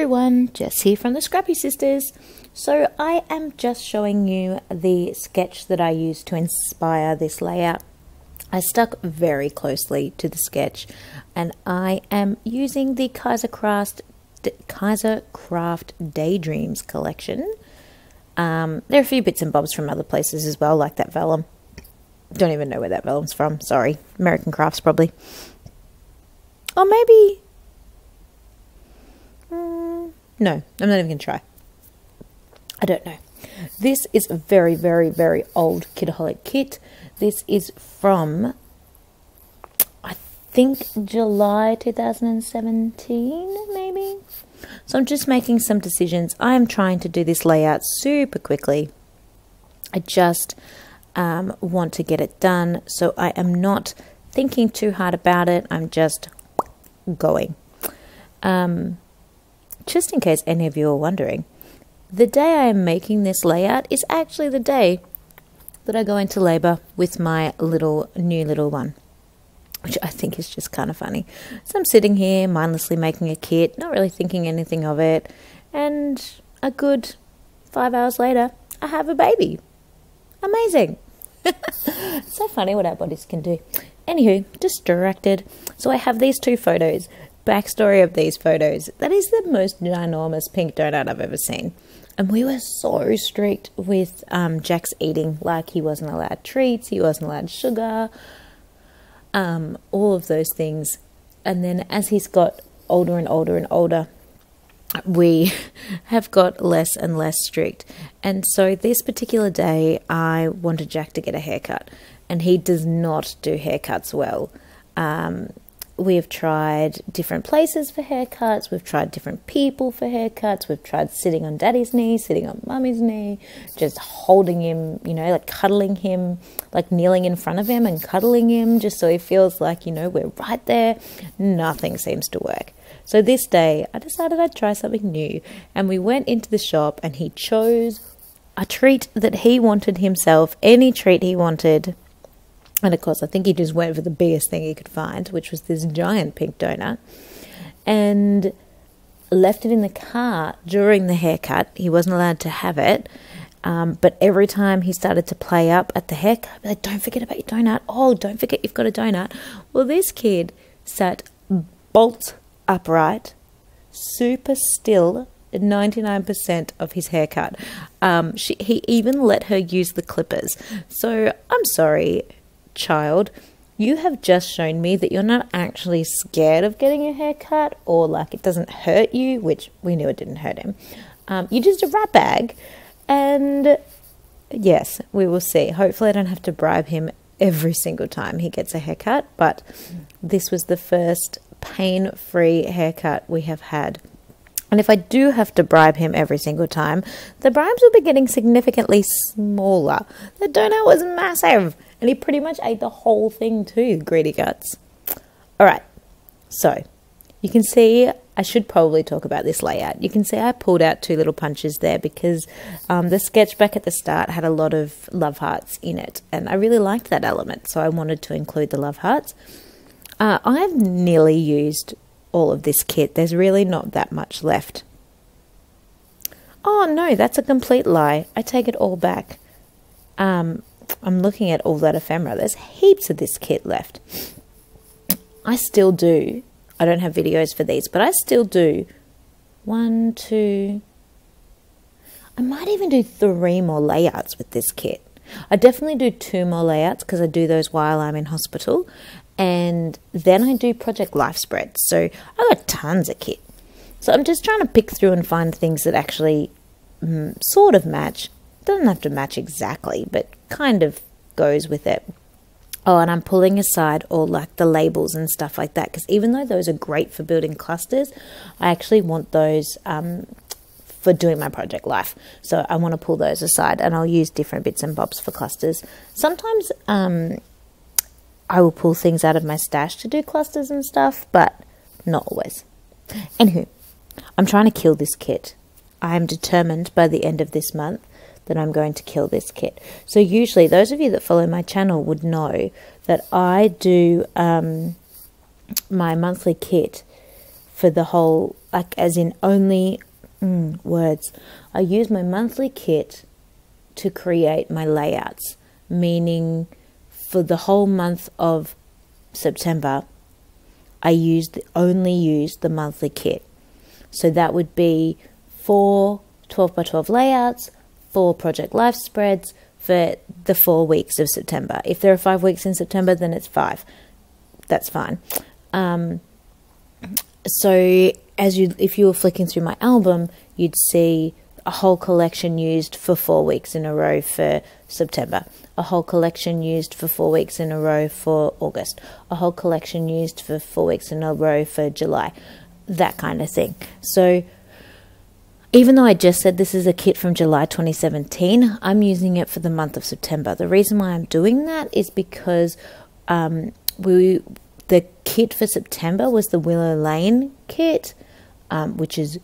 everyone, Jess here from the Scrappy Sisters. So I am just showing you the sketch that I used to inspire this layout. I stuck very closely to the sketch and I am using the Kaisercraft Daydreams collection. There are a few bits and bobs from other places as well, like that vellum. Don't even know where that vellum's from, sorry. American Crafts probably. Or maybe... no, I'm not even going to try. I don't know. This is a very, very, very old Kidaholic kit. This is from, I think, July 2017, maybe? So I'm just making some decisions. I am trying to do this layout super quickly. I just want to get it done, so I am not thinking too hard about it. I'm just going. Just in case any of you are wondering, the day I am making this layout is actually the day that I go into labour with my new little one, which I think is just kind of funny. So I'm sitting here mindlessly making a kit, not really thinking anything of it, and a good 5 hours later, I have a baby. Amazing. It's so funny what our bodies can do. Anywho, distracted. So I have these two photos. Backstory of these photos. That is the most ginormous pink donut I've ever seen. And we were so strict with Jack's eating. Like, he wasn't allowed treats, he wasn't allowed sugar, all of those things. And then as he's got older and older and older, we have got less and less strict. And so this particular day, I wanted Jack to get a haircut. And he does not do haircuts well. We have tried different places for haircuts. We've tried different people for haircuts. We've tried sitting on daddy's knee, sitting on mummy's knee, just holding him, you know, like cuddling him, like kneeling in front of him and cuddling him just so he feels like, you know, we're right there. Nothing seems to work. So this day I decided I'd try something new, and we went into the shop and he chose a treat that he wanted himself, any treat he wanted. And of course, I think he just went for the biggest thing he could find, which was this giant pink donut, and left it in the car during the haircut. He wasn't allowed to have it, but every time he started to play up at the haircut, like, don't forget about your donut. Oh, don't forget you've got a donut. Well, this kid sat bolt upright, super still, 99% of his haircut. He even let her use the clippers. So I'm sorry, child, you have just shown me that you're not actually scared of getting a haircut, or like it doesn't hurt you, which we knew it didn't hurt him. You're just a rat bag. And yes, we will see. Hopefully I don't have to bribe him every single time he gets a haircut, but this was the first pain-free haircut we have had. And if I do have to bribe him every single time, the bribes will be getting significantly smaller. The donut was massive, and he pretty much ate the whole thing too, greedy guts. Alright, so you can see I should probably talk about this layout. You can see I pulled out two little punches there because the sketch back at the start had a lot of love hearts in it, and I really liked that element, so I wanted to include the love hearts. I've nearly used all of this kit. There's really not that much left. Oh no, that's a complete lie. I take it all back. I'm looking at all that ephemera. There's heaps of this kit left. I still do. I don't have videos for these, but I still do 1, 2. I might even do 3 more layouts with this kit. I definitely do 2 more layouts because I do those while I'm in hospital. And then I do Project Life Spreads. So I got tons of kit. So I'm just trying to pick through and find things that actually sort of match. Doesn't have to match exactly, but kind of goes with it. Oh, and I'm pulling aside all like the labels and stuff like that, because even though those are great for building clusters, I actually want those for doing my project life. So I want to pull those aside, and I'll use different bits and bobs for clusters. Sometimes I will pull things out of my stash to do clusters and stuff, but not always. Anywho, I'm trying to kill this kit. I am determined by the end of this month that I'm going to kill this kit. So usually, those of you that follow my channel would know that I do my monthly kit for the whole like as in only words. I use my monthly kit to create my layouts, meaning for the whole month of September, I only used the monthly kit. So that would be 4 12 by 12 layouts, 4 project life spreads for the 4 weeks of September. If there are 5 weeks in September, then it's 5. That's fine. So if you were flicking through my album, you'd see a whole collection used for 4 weeks in a row for September, a whole collection used for 4 weeks in a row for August, a whole collection used for 4 weeks in a row for July, that kind of thing. So even though I just said this is a kit from July 2017, I'm using it for the month of September. The reason why I'm doing that is because the kit for September was the Willow Lane kit, which is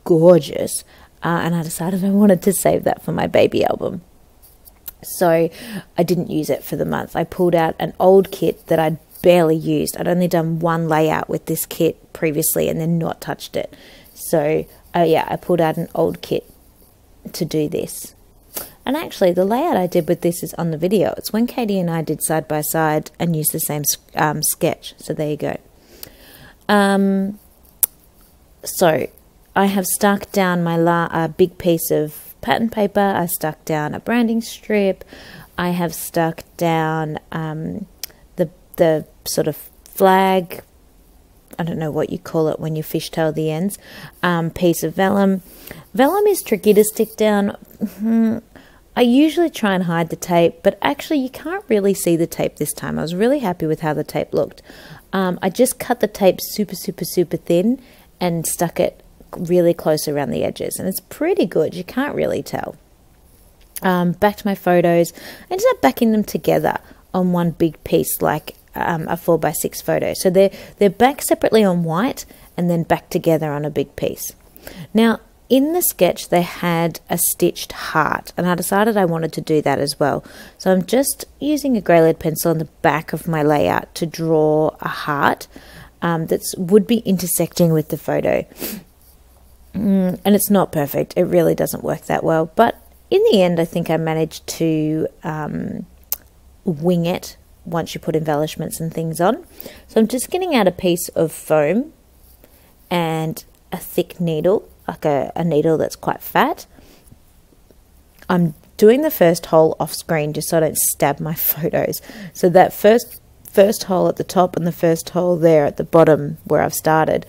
gorgeous, and I decided I wanted to save that for my baby album. So I didn't use it for the month. I pulled out an old kit that I'd barely used. I'd only done one layout with this kit previously and then not touched it. So yeah, I pulled out an old kit to do this. And actually, the layout I did with this is on the video. It's when Katie and I did side by side and used the same sketch. So there you go. So I have stuck down my big piece of pattern paper. I stuck down a branding strip. I have stuck down the sort of flag, I don't know what you call it when you fishtail the ends, piece of vellum. Vellum is tricky to stick down. I usually try and hide the tape, but actually you can't really see the tape this time. I was really happy with how the tape looked. I just cut the tape super thin and stuck it really close around the edges, and it's pretty good. You can't really tell. Back to my photos. I ended up backing them together on one big piece, like a 4x6 photo. So they're back separately on white and then back together on a big piece. Now, in the sketch, they had a stitched heart, and I decided I wanted to do that as well. So I'm just using a grey lead pencil on the back of my layout to draw a heart that would be intersecting with the photo. And it's not perfect. It really doesn't work that well. But in the end, I think I managed to wing it once you put embellishments and things on. So I'm just getting out a piece of foam and a thick needle, like a needle that's quite fat. I'm doing the first hole off screen just so I don't stab my photos. So that first hole at the top and the first hole there at the bottom where I've started,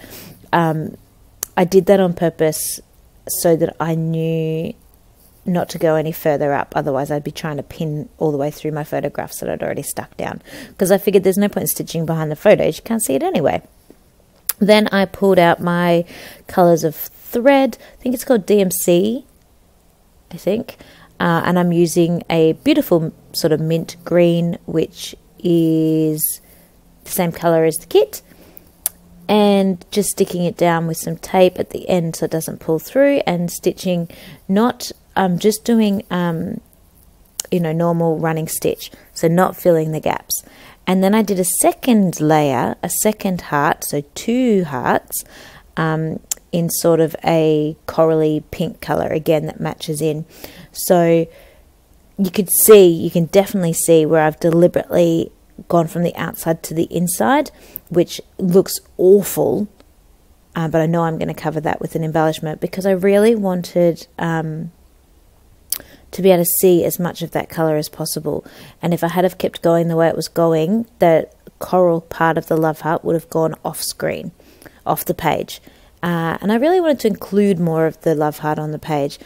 I did that on purpose so that I knew not to go any further up, otherwise I'd be trying to pin all the way through my photographs that I'd already stuck down, because I figured there's no point in stitching behind the photos, you can't see it anyway. Then I pulled out my colours of thread. I think it's called DMC, I think, and I'm using a beautiful sort of mint green, which is the same colour as the kit, and just sticking it down with some tape at the end so it doesn't pull through, and stitching, not just doing normal running stitch, so not filling the gaps. And then I did a second layer, a second heart, so 2 hearts, in sort of a corally pink colour, again, that matches in. So you can definitely see where I've deliberately gone from the outside to the inside, which looks awful, but I know I'm going to cover that with an embellishment, because I really wanted to be able to see as much of that colour as possible. And if I had have kept going the way it was going, the coral part of the love heart would have gone off screen, off the page. And I really wanted to include more of the love heart on the page.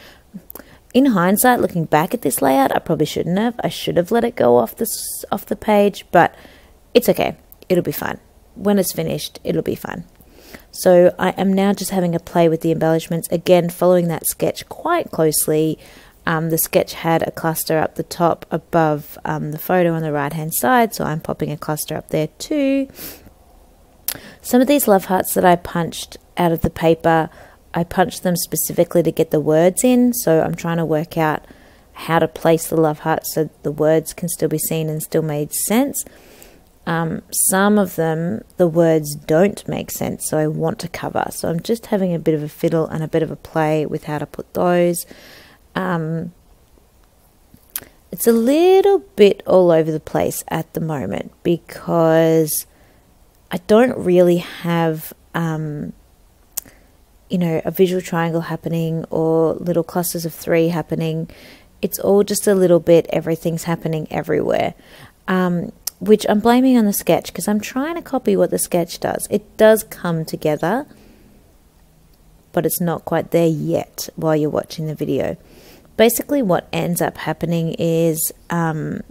In hindsight, looking back at this layout, I probably shouldn't have. I should have let it go off the page, but it's okay. It'll be fine. When it's finished, it'll be fine. So I am now just having a play with the embellishments, again following that sketch quite closely. The sketch had a cluster up the top above the photo on the right hand side, so I'm popping a cluster up there too. Some of these love hearts that I punched out of the paper, I punched them specifically to get the words in, so I'm trying to work out how to place the love hearts so the words can still be seen and still made sense. Some of them, the words don't make sense, so I want to cover. So I'm just having a bit of a fiddle and a bit of a play with how to put those. It's a little bit all over the place at the moment because I don't really have, a visual triangle happening or little clusters of 3 happening. It's all just a little bit, everything's happening everywhere. Which I'm blaming on the sketch because I'm trying to copy what the sketch does. It does come together, but it's not quite there yet while you're watching the video. Basically what ends up happening is the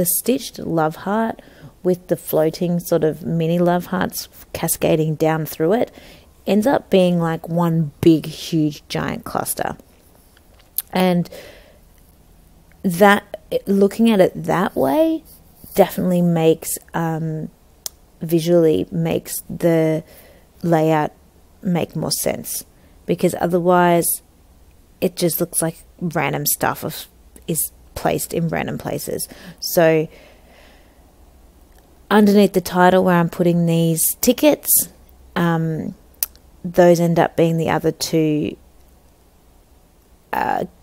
stitched love heart with the floating sort of mini love hearts cascading down through it ends up being like one big, huge, giant cluster. And that, looking at it that way, definitely makes visually makes the layout make more sense, because otherwise it just looks like random stuff is placed in random places. So underneath the title where I'm putting these tickets, those end up being the other 2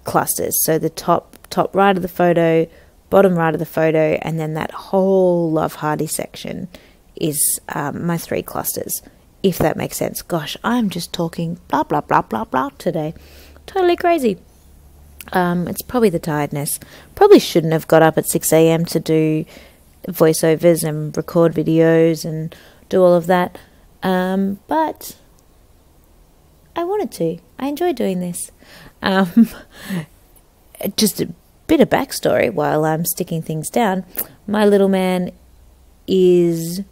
clusters. So the top right of the photo, bottom right of the photo, and then that whole Love Hearty section is my 3 clusters, if that makes sense. Gosh, I'm just talking blah, blah, blah, blah, blah today. Totally crazy. It's probably the tiredness. Probably shouldn't have got up at 6 a.m. to do voiceovers and record videos and do all of that. But I wanted to. I enjoy doing this. Just a bit of backstory while I'm sticking things down. My little man is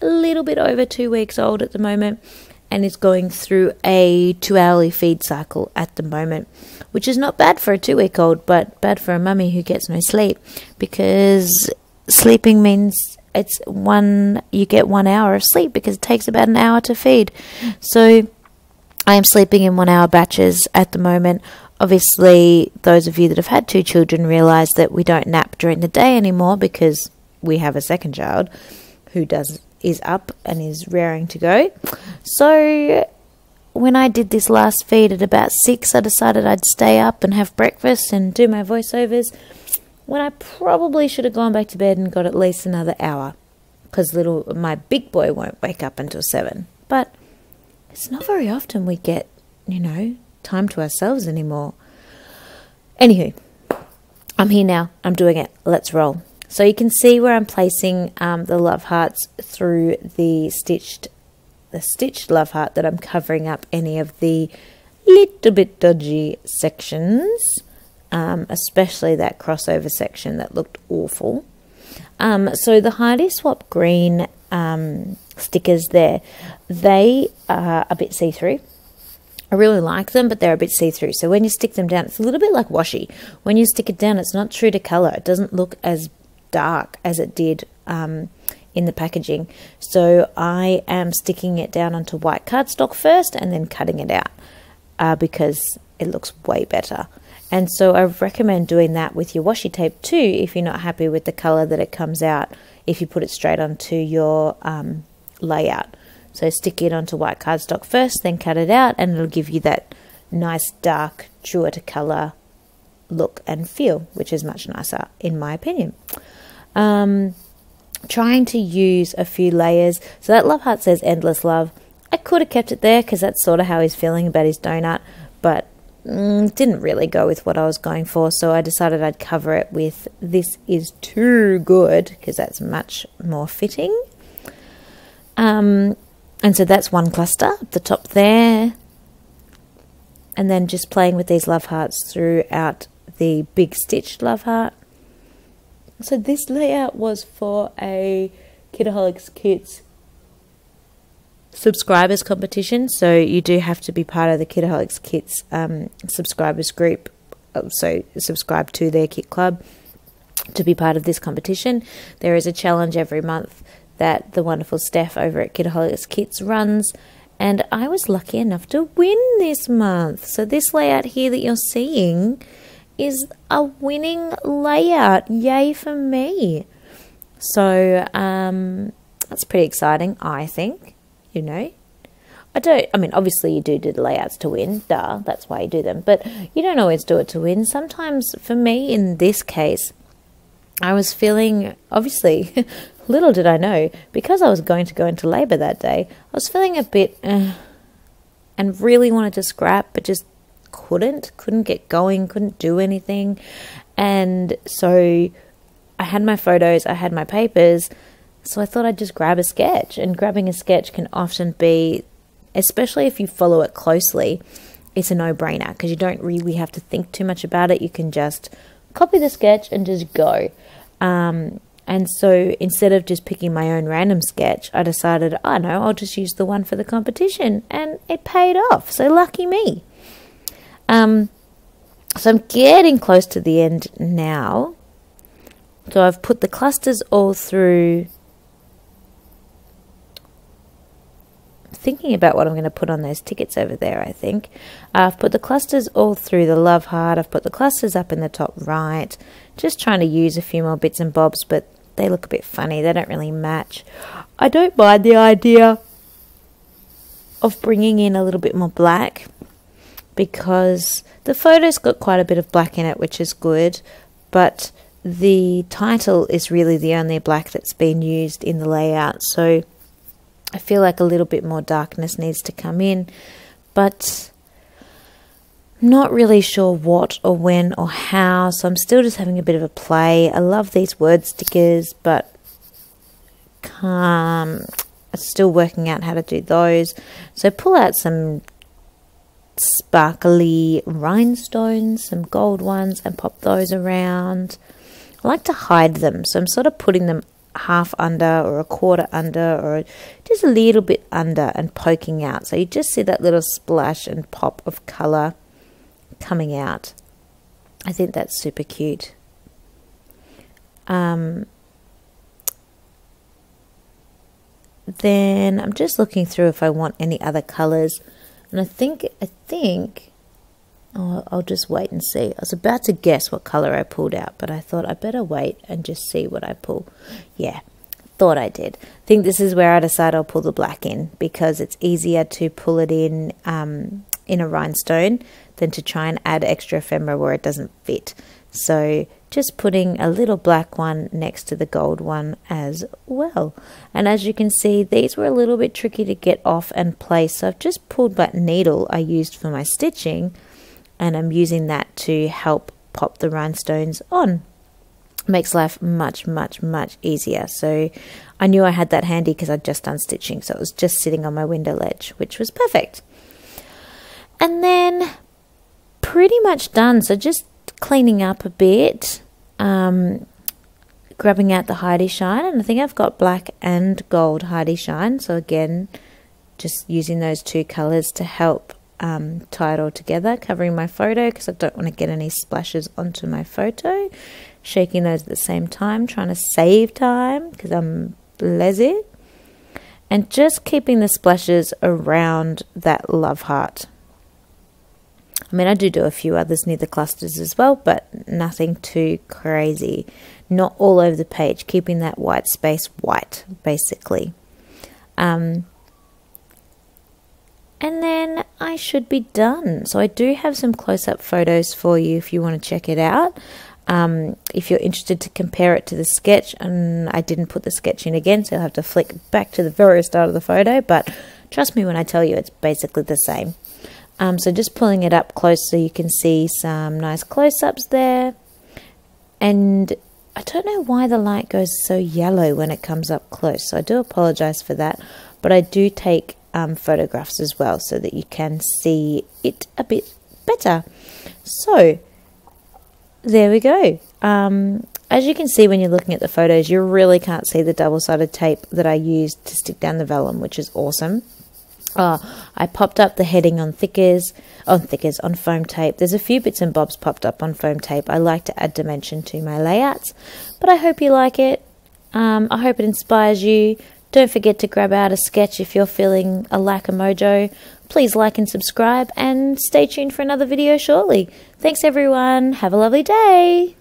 a little bit over 2 weeks old at the moment and is going through a 2-hourly feed cycle at the moment, which is not bad for a 2-week-old, but bad for a mummy who gets no sleep, because sleeping means you get 1 hour of sleep because it takes about an hour to feed. So I am sleeping in 1 hour batches at the moment. Obviously, those of you that have had 2 children realize that we don't nap during the day anymore because we have a second child who is up and is raring to go. So when I did this last feed at about 6, I decided I'd stay up and have breakfast and do my voiceovers, when I probably should have gone back to bed and got at least another hour, because my big boy won't wake up until 7. But it's not very often we get, time to ourselves anymore. Anywho, I'm here now. I'm doing it. Let's roll. So you can see where I'm placing the love hearts through the stitched love heart, that I'm covering up any of the little bit dodgy sections, especially that crossover section that looked awful. So the Heidi Swap Green stickers there, they are a bit see-through. I really like them, but they're a bit see-through. So when you stick them down, it's a little bit like washi. When you stick it down, it's not true to colour. It doesn't look as dark as it did in the packaging. So I am sticking it down onto white cardstock first and then cutting it out because it looks way better. And so I recommend doing that with your washi tape too if you're not happy with the colour that it comes out, if you put it straight onto your layout. So stick it onto white cardstock first, then cut it out, and it'll give you that nice dark, truer to colour look and feel, which is much nicer in my opinion. Trying to use a few layers. So that love heart says endless love. I could have kept it there because that's sort of how he's feeling about his donut, but didn't really go with what I was going for, so I decided I'd cover it with this is too good, because that's much more fitting. And so that's one cluster up the top there, and then just playing with these love hearts throughout the big stitched love heart. So this layout was for a Kidaholics Kits subscribers competition, so you do have to be part of the Kidaholics Kits subscribers group, so subscribe to their kit club to be part of this competition. There is a challenge every month that the wonderful Steph over at Kidaholics Kits runs, and I was lucky enough to win this month. So this layout here that you're seeing is a winning layout. Yay for me. So that's pretty exciting, I think. You know, I mean, obviously you do the layouts to win, duh, that's why you do them, but you don't always do it to win. Sometimes, for me in this case, I was feeling, obviously, little did I know, because I was going to go into labour that day, I was feeling a bit and really wanted to scrap, but just couldn't get going, couldn't do anything. And so I had my photos, I had my papers, so I thought I'd just grab a sketch. And grabbing a sketch can often be, especially if you follow it closely, it's a no-brainer because you don't really have to think too much about it. You can just copy the sketch and just go. And so instead of just picking my own random sketch, I decided, oh no, I'll just use the one for the competition. And it paid off, so lucky me. So I'm getting close to the end now. So I've put the clusters all through. Thinking about what I'm going to put on those tickets over there, I think. I've put the clusters all through the love heart. I've put the clusters up in the top right. Just trying to use a few more bits and bobs, but they look a bit funny. They don't really match. I don't mind the idea of bringing in a little bit more black because the photo's got quite a bit of black in it, which is good, but the title is really the only black that's been used in the layout, so I feel like a little bit more darkness needs to come in, but I'm not really sure what or when or how, so I'm still just having a bit of a play. I love these word stickers, but I'm still working out how to do those. So pull out some sparkly rhinestones, some gold ones, and pop those around. I like to hide them, so I'm sort of putting them half under or a quarter under or just a little bit under and poking out, so you just see that little splash and pop of colour coming out. I think that's super cute. Then I'm just looking through if I want any other colours, and I think I'll just wait and see. I was about to guess what colour I pulled out, but I thought I better wait and just see what I pull. Yeah, thought I did. I think this is where I decide I'll pull the black in because it's easier to pull it in a rhinestone than to try and add extra ephemera where it doesn't fit. So just putting a little black one next to the gold one as well. And as you can see, these were a little bit tricky to get off and place, so I've just pulled that needle I used for my stitching, and I'm using that to help pop the rhinestones on. Makes life much, much, much easier. So I knew I had that handy because I'd just done stitching, so it was just sitting on my window ledge, which was perfect. And then pretty much done, so just cleaning up a bit, grabbing out the Heidi Shine, and I think I've got black and gold Heidi Shine, so again, just using those two colours to help tie it all together, covering my photo because I don't want to get any splashes onto my photo, shaking those at the same time, trying to save time because I'm lazy, and just keeping the splashes around that love heart. I mean, I do a few others near the clusters as well, but nothing too crazy. Not all over the page, keeping that white space white, basically. And then I should be done. So I do have some close-up photos for you if you want to check it out. If you're interested to compare it to the sketch, and I didn't put the sketch in again, so you'll have to flick back to the very start of the photo, but trust me when I tell you it's basically the same. So just pulling it up close so you can see some nice close-ups there. And I don't know why the light goes so yellow when it comes up close, so I do apologize for that, but I do take photographs as well so that you can see it a bit better. So there we go. As you can see when you're looking at the photos, you really can't see the double-sided tape that I used to stick down the vellum, which is awesome. I popped up the heading on foam tape. There's a few bits and bobs popped up on foam tape. I like to add dimension to my layouts, but I hope you like it. I hope it inspires you. Don't forget to grab out a sketch if you're feeling a lack of mojo. Please like and subscribe, and stay tuned for another video shortly. Thanks everyone. Have a lovely day.